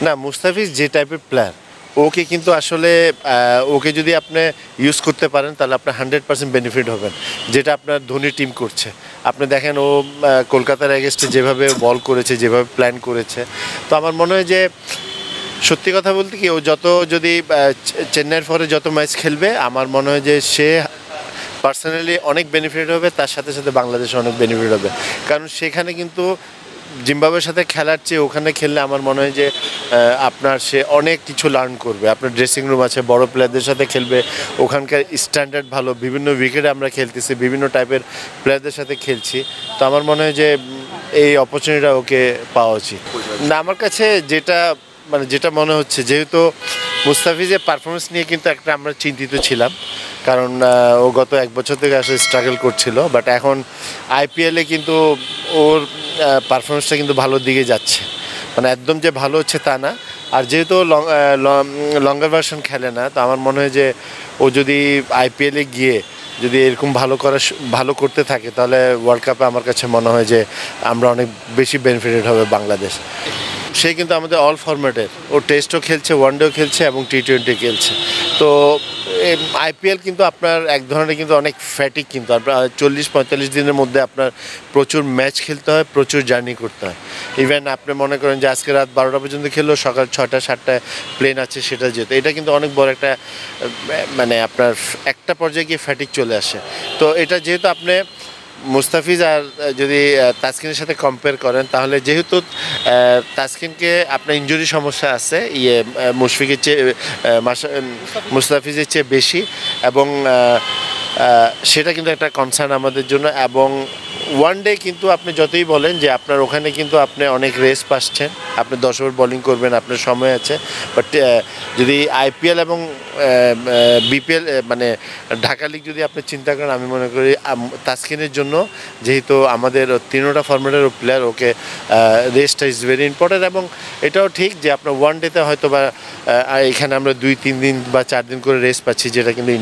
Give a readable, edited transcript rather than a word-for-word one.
না, মুস্তাফিজ যে টাইপের প্লেয়ার, ওকে কিন্তু আসলে ওকে যদি আপনি ইউজ করতে পারেন তাহলে আপনার 100% বেনিফিট হবেন, যেটা আপনার ধোনি টিম করছে। আপনি দেখেন ও কলকাতার এগেনস্টে যেভাবে বল করেছে, যেভাবে প্ল্যান করেছে, তো আমার মনে হয় যে সত্যি কথা বলতে কি ও যত যদি চেন্নাইয়ের পরে যত ম্যাচ খেলবে, আমার মনে হয় যে সে পার্সোনালি অনেক বেনিফিট হবে, তার সাথে সাথে বাংলাদেশে অনেক বেনিফিট হবে। কারণ সেখানে কিন্তু জিম্বাবুয়ের সাথে খেলার চেয়ে ওখানে খেললে আমার মনে হয় যে আপনার সে অনেক কিছু লার্ন করবে। আপনার ড্রেসিং রুম আছে, বড় প্লেয়ারদের সাথে খেলবে, ওখানকার স্ট্যান্ডার্ড ভালো, বিভিন্ন উইকেটে আমরা খেলতেছি, বিভিন্ন টাইপের প্লেয়ারদের সাথে খেলছি। তো আমার মনে হয় যে এই অপরচুনিটিটা ওকে পাওয়া উচিত। না, আমার কাছে যেটা মনে হচ্ছে, যেহেতু মুস্তাফিজের পারফরমেন্স নিয়ে কিন্তু একটা আমরা চিন্তিত ছিলাম, কারণ ও গত এক বছর থেকে আসলে স্ট্রাগল করছিল, বাট এখন আইপিএলে কিন্তু ওর পারফরমেন্সটা কিন্তু ভালোর দিকে যাচ্ছে, মানে একদম যে ভালো হচ্ছে তা না। আর যেহেতু লঙ্গার ভার্সন খেলে না, তো আমার মনে হয় যে ও যদি আইপিএলে গিয়ে যদি এরকম ভালো করতে থাকে, তাহলে ওয়ার্ল্ড কাপে আমার কাছে মনে হয় যে আমরা অনেক বেশি বেনিফিটেড হবে বাংলাদেশ। সে কিন্তু আমাদের অল ফরম্যাটের, ও টেস্টও খেলছে, ওয়ানডেও খেলছে এবং টি-20 খেলছে। তো আইপিএল কিন্তু আপনার এক ধরনের কিন্তু অনেক ফ্যাটিক, কিন্তু আপনার 40-45 দিনের মধ্যে আপনার প্রচুর ম্যাচ খেলতে হয়, প্রচুর জার্নি করতে হয়। ইভেন আপনি মনে করেন যে আজকে রাত 12টা পর্যন্ত খেললেও সকাল 6টা-7টায় প্লেন আছে, সেটা যেত। এটা কিন্তু অনেক বড় একটা মানে আপনার একটা পর্যায়ে গিয়ে ফ্যাটিক চলে আসে। তো এটা যেহেতু আপনি মুস্তাফিজ আর যদি তাসকিনের সাথে কম্পেয়ার করেন, তাহলে যেহেতু তাসকিনকে আপনার ইনজুরি সমস্যা আছে মুশফিকের চেয়ে, মুস্তাফিজের চেয়ে বেশি, এবং সেটা কিন্তু একটা কনসার্ন আমাদের জন্য। এবং ওয়ান ডে কিন্তু আপনি যতই বলেন যে আপনার ওখানে কিন্তু আপনি অনেক রেস্ট পাচ্ছেন, আপনি 10 ওভার বোলিং করবেন, আপনার সময় আছে। বাট যদি আইপিএল এবং বিপিএল মানে ঢাকা লিগ যদি আপনি চিন্তা করেন, আমি মনে করি তাসকিনের জন্য, যেহেতু আমাদের 3টা ফরম্যাটের প্লেয়ার, ওকে রেস্টটা ইজ ভেরি ইম্পর্টেন্ট। এবং এটাও ঠিক যে আপনার ওয়ান ডেতে হয়তো বা এখানে আমরা 2-3 দিন বা 4 দিন করে রেস্ট পাচ্ছি, যেটা কিন্তু